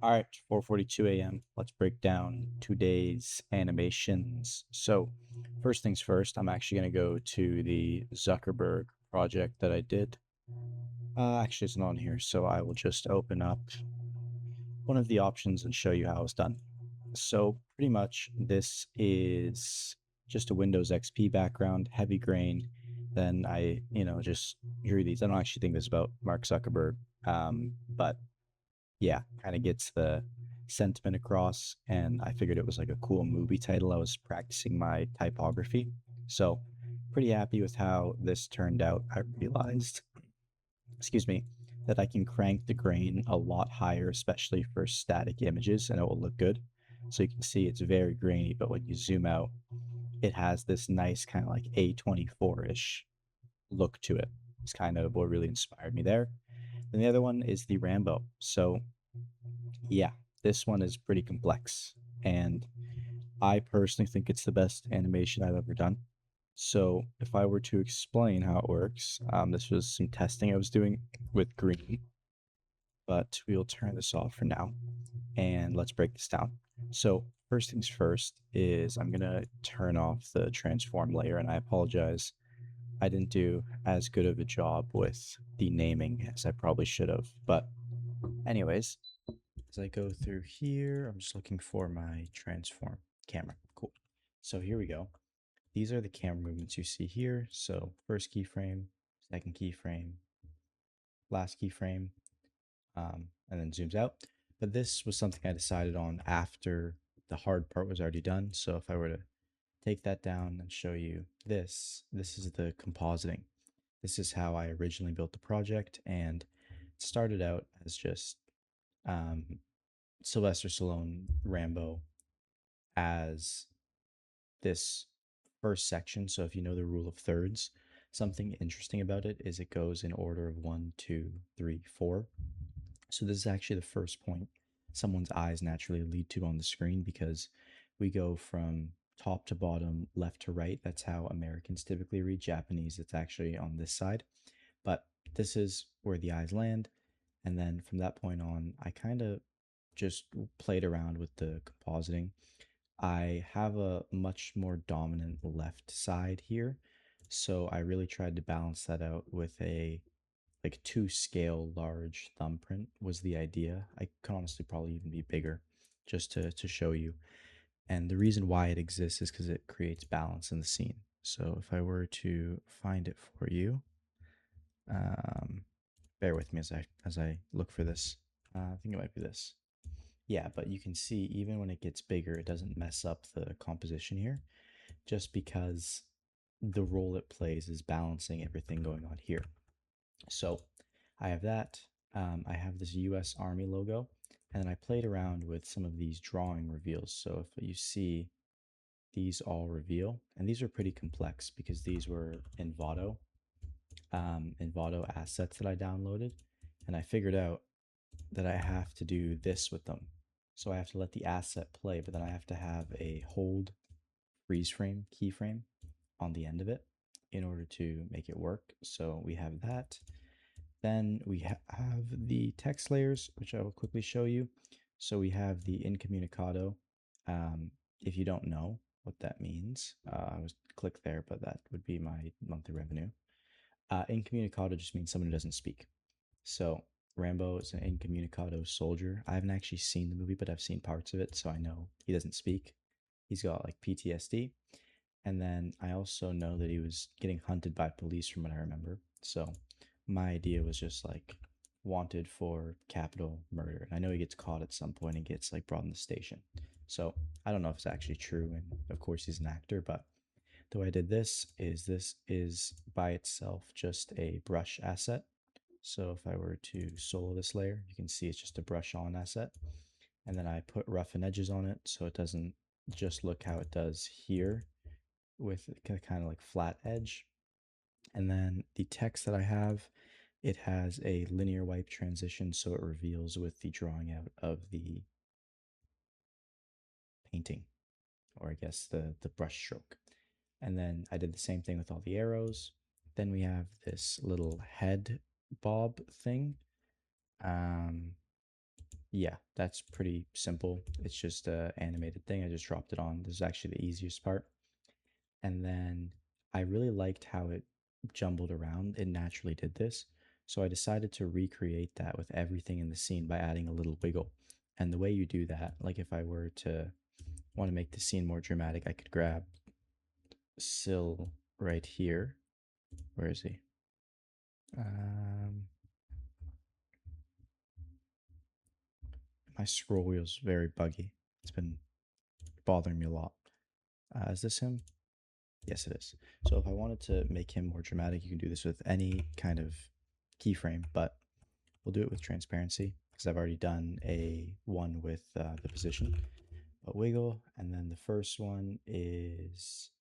All right, 4:42 a.m. Let's break down today's animations. So, first things first, I'm actually going to go to the Zuckerberg project that I did. Actually, it's not on here, so I will just open up one of the options and show you how it's done. So, pretty much, this is just a Windows XP background, heavy grain. Then I, just drew these. I don't actually think this is about Mark Zuckerberg, but yeah, kind of gets the sentiment across. And I figured it was like a cool movie title. I was practicing my typography. So, pretty happy with how this turned out. I realized, excuse me, that I can crank the grain a lot higher, especially for static images, and it will look good. So you can see it's very grainy, but when you zoom out, it has this nice kind of like A24-ish look to it. It's kind of what really inspired me there. And the other one is the Rambo. So yeah, this one is pretty complex. And I personally think it's the best animation I've ever done. So if I were to explain how it works, this was some testing I was doing with green, but we'll turn this off for now and let's break this down. So first things first is I'm gonna turn off the transform layer, and I apologize. I didn't do as good of a job with the naming as I probably should have. But anyways, as I go through here, I'm just looking for my transform camera. Cool. So here we go. These are the camera movements you see here. So first keyframe, second keyframe, last keyframe, and then zooms out. But this was something I decided on after the hard part was already done. So if I were to take that down and show you this is the compositing. This is how I originally built the project, and it started out as just um, Sylvester Stallone Rambo as this first section. So if you know the rule of thirds, something interesting about it is it goes in order of one, two, three, four. So this is actually the first point someone's eyes naturally lead to on the screen because we go from top to bottom, left to right. That's how Americans typically read. Japanese, it's actually on this side. But this is where the eyes land. And then from that point on, I kind of just played around with the compositing. I have a much more dominant left side here. So I really tried to balance that out with a like 2 scale large thumbprint was the idea. I could honestly probably even be bigger just to show you. And the reason why it exists is because it creates balance in the scene. So if I were to find it for you, um, bear with me as I look for this. I think it might be this. Yeah, but you can see even when it gets bigger, it doesn't mess up the composition here, just because the role it plays is balancing everything going on here. So I have that. I have this US Army logo, and then I played around with some of these drawing reveals. So if you see, these all reveal, and these are pretty complex because these were Envato assets that I downloaded, and I figured out that I have to do this with them. So I have to let the asset play, but then I have to have a hold freeze frame keyframe on the end of it in order to make it work. So we have that. Then we have the text layers, which I will quickly show you. So we have the incommunicado. If you don't know what that means, I was click there, but that would be my monthly revenue. Incommunicado just means someone who doesn't speak. So Rambo is an incommunicado soldier. I haven't actually seen the movie, but I've seen parts of it, so I know he doesn't speak. He's got like PTSD. And then I also know that he was getting hunted by police from what I remember. So my idea was just like wanted for capital murder. And I know he gets caught at some point and gets like brought in the station. So I don't know if it's actually true. And of course he's an actor, but the way I did this is by itself just a brush asset. So if I were to solo this layer, you can see it's just a brush on asset. And then I put roughen edges on it so it doesn't just look how it does here with kind of like flat edge. And then the text that I have, it has a linear wipe transition, so it reveals with the drawing out of the painting, or I guess the brush stroke. And then I did the same thing with all the arrows. Then we have this little head bob thing. Um, yeah, that's pretty simple. It's just a animated thing. I just dropped it on. This is actually the easiest part. And then I really liked how it jumbled around. It naturally did this. So I decided to recreate that with everything in the scene by adding a little wiggle. And the way you do that, like if I were to want to make the scene more dramatic, I could grab Sill right here. Where is he? Um, my scroll wheel's very buggy. It's been bothering me a lot. Is this him? Yes, it is. So if I wanted to make him more dramatic, you can do this with any kind of keyframe, but we'll do it with transparency because I've already done a one with the position. But wiggle, and then the first one is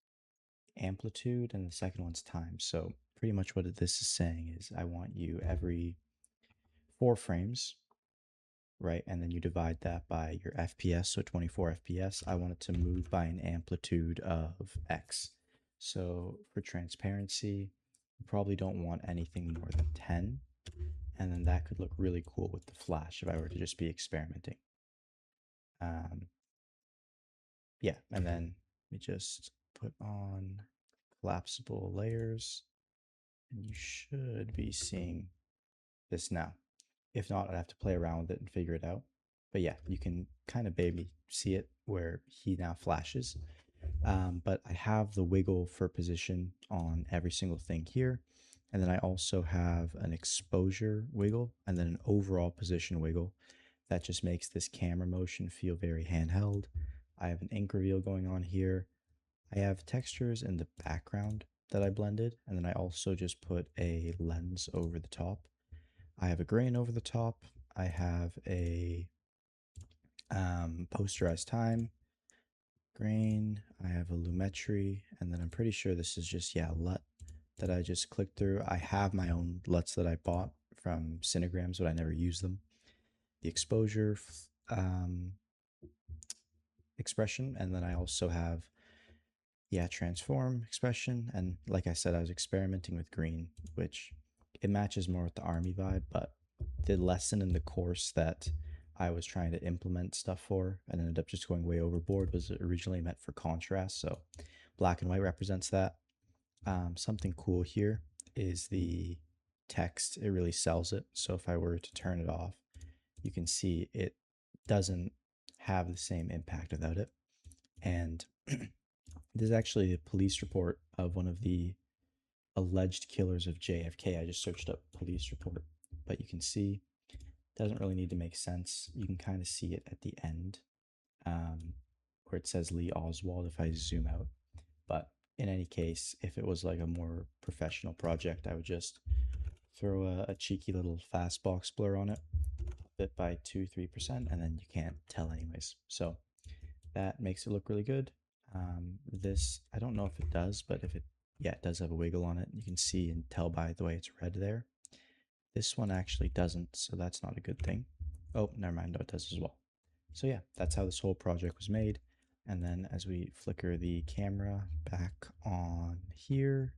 amplitude, and the second one's time. So pretty much what this is saying is I want you every 4 frames, right? And then you divide that by your FPS, so 24 FPS. I want it to move by an amplitude of X. So for transparency, you probably don't want anything more than 10. And then that could look really cool with the flash if I were to just be experimenting. Um, yeah, and then we just put on collapsible layers, and you should be seeing this now. If not, I'd have to play around with it and figure it out. But yeah, you can kind of baby see it where he now flashes. But I have the wiggle for position on every single thing here. And then I also have an exposure wiggle and then an overall position wiggle that just makes this camera motion feel very handheld. I have an ink reveal going on here. I have textures in the background that I blended, and then I also just put a lens over the top. I have a grain over the top. I have a posterized time grain. I have a lumetri, and then I'm pretty sure this is just, yeah, LUT that I just clicked through. I have my own LUTs that I bought from Cinegrams, but I never use them. The exposure expression, and then I also have, yeah, transform expression. And like I said, I was experimenting with green, which it matches more with the army vibe, but the lesson in the course that I was trying to implement stuff for and ended up just going way overboard was originally meant for contrast. So black and white represents that. Something cool here is the text. It really sells it. So if I were to turn it off, you can see it doesn't have the same impact without it. And this is actually a police report of one of the alleged killers of JFK. I just searched up police report, but you can see it doesn't really need to make sense. You can kind of see it at the end where it says Lee Oswald if I zoom out. But in any case, if it was like a more professional project, I would just throw a cheeky little fast box blur on it, bit by 2-3%, and then you can't tell anyways. So that makes it look really good. This, I don't know if it does, but if it, yeah, it does have a wiggle on it. You can see and tell by the way it's red there. This one actually doesn't, so that's not a good thing. Oh, never mind, no, it does as well. So yeah, that's how this whole project was made. And then as we flicker the camera back on here,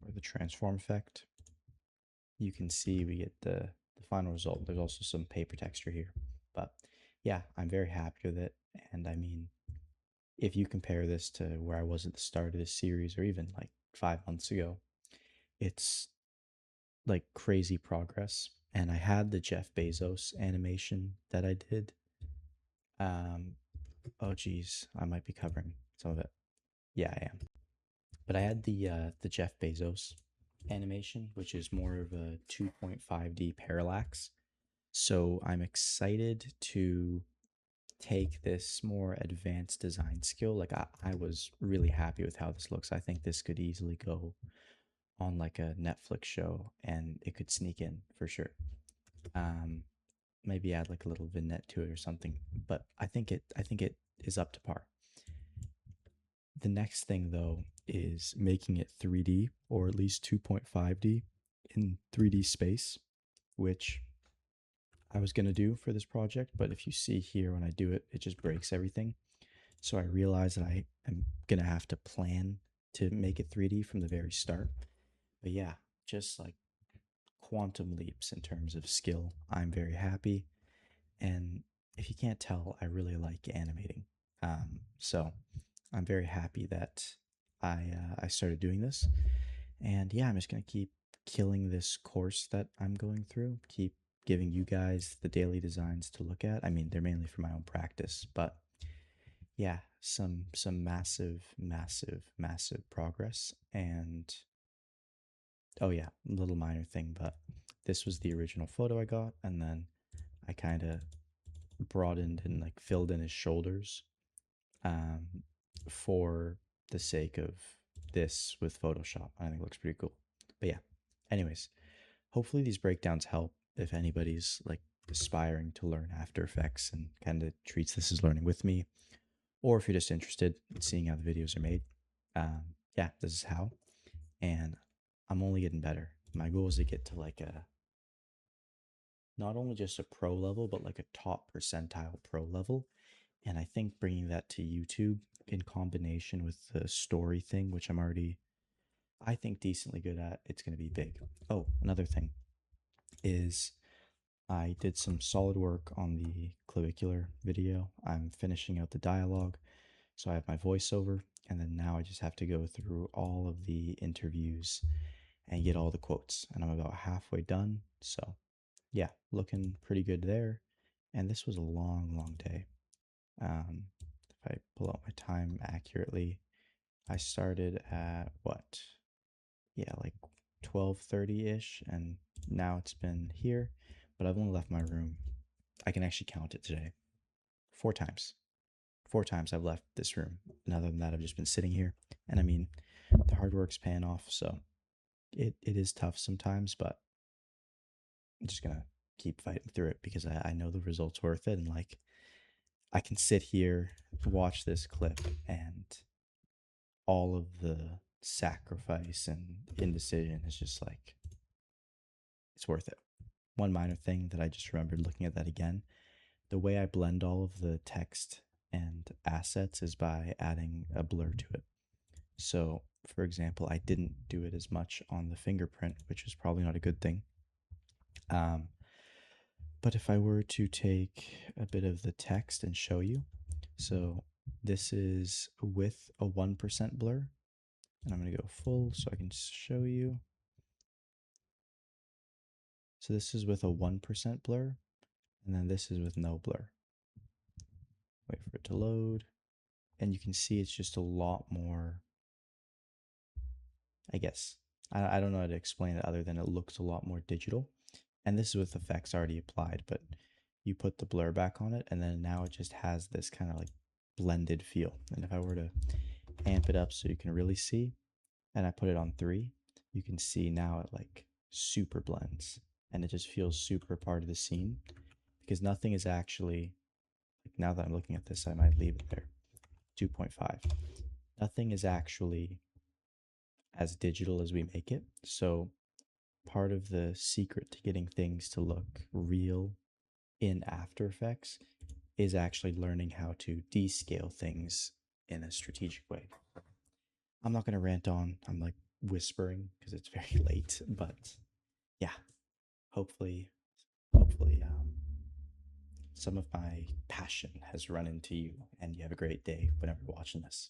or the transform effect, you can see we get the final result. There's also some paper texture here. But yeah, I'm very happy with it. And I mean, if you compare this to where I was at the start of this series or even like 5 months ago, it's like crazy progress. And I had the Jeff Bezos animation that I did. Um, oh geez, I might be covering some of it. Yeah, I am. But I had the Jeff Bezos animation, which is more of a 2.5D parallax. So I'm excited to take this more advanced design skill. Like I was really happy with how this looks. I think this could easily go on like a Netflix show and it could sneak in for sure. Um, maybe add like a little vignette to it or something. But I think it is up to par. The next thing though is making it 3D or at least 2.5D in 3D space, which I was going to do for this project, but if you see here when I do it, it just breaks everything. So I realized that I am going to have to plan to make it 3D from the very start. But yeah, just like quantum leaps in terms of skill. I'm very happy. And if you can't tell, I really like animating. So I'm very happy that I started doing this. And yeah, I'm just gonna keep killing this course that I'm going through. Keep giving you guys the daily designs to look at. I mean, they're mainly for my own practice, but yeah, some massive progress. And oh yeah, little minor thing, but this was the original photo I got, and then I kind of broadened and like filled in his shoulders um, for the sake of this with Photoshop. I think it looks pretty cool. But yeah, anyways, hopefully these breakdowns help if anybody's like aspiring to learn After Effects and kind of treats this as learning with me, or if you're just interested in seeing how the videos are made. Yeah, this is how, and I'm only getting better. My goal is to get to like a not only just a pro level, but like a top percentile pro level. And I think bringing that to YouTube in combination with the story thing, which I'm already, I think, decently good at, it's going to be big. Oh, another thing is I did some solid work on the clavicular video. I'm finishing out the dialogue. So I have my voiceover, and then now I just have to go through all of the interviews and get all the quotes. And I'm about halfway done. So yeah, looking pretty good there. And this was a long day. If I pull out my time accurately, I started at what? Yeah, like 12:30 ish, and now it's been here, but I've only left my room. I can actually count it today. 4 times. 4 times I've left this room. And other than that, I've just been sitting here. And I mean, the hard work's paying off, so it is tough sometimes, but I'm just gonna keep fighting through it because I know the result's worth it. And like, I can sit here, watch this clip, and all of the sacrifice and indecision is just like, it's worth it. One minor thing that I just remembered looking at that again, the way I blend all of the text and assets is by adding a blur to it. So, for example, I didn't do it as much on the fingerprint, which is probably not a good thing. Um, but if I were to take a bit of the text and show you, so this is with a 1% blur, and I'm going to go full so I can show you. So this is with a 1% blur, and then this is with no blur. Wait for it to load. And you can see it's just a lot more, I guess. I don't know how to explain it other than it looks a lot more digital. And this is with effects already applied, but you put the blur back on it, and then now it just has this kind of like blended feel. And if I were to amp it up so you can really see, and I put it on 3, you can see now it like super blends, and it just feels super part of the scene because nothing is actually, like now that I'm looking at this, I might leave it there. 2.5. Nothing is actually as digital as we make it. So part of the secret to getting things to look real in After Effects is actually learning how to descale things in a strategic way. I'm not going to rant on. I'm like whispering because it's very late, but yeah, hopefully, some of my passion has run into you and you have a great day whenever you're watching this.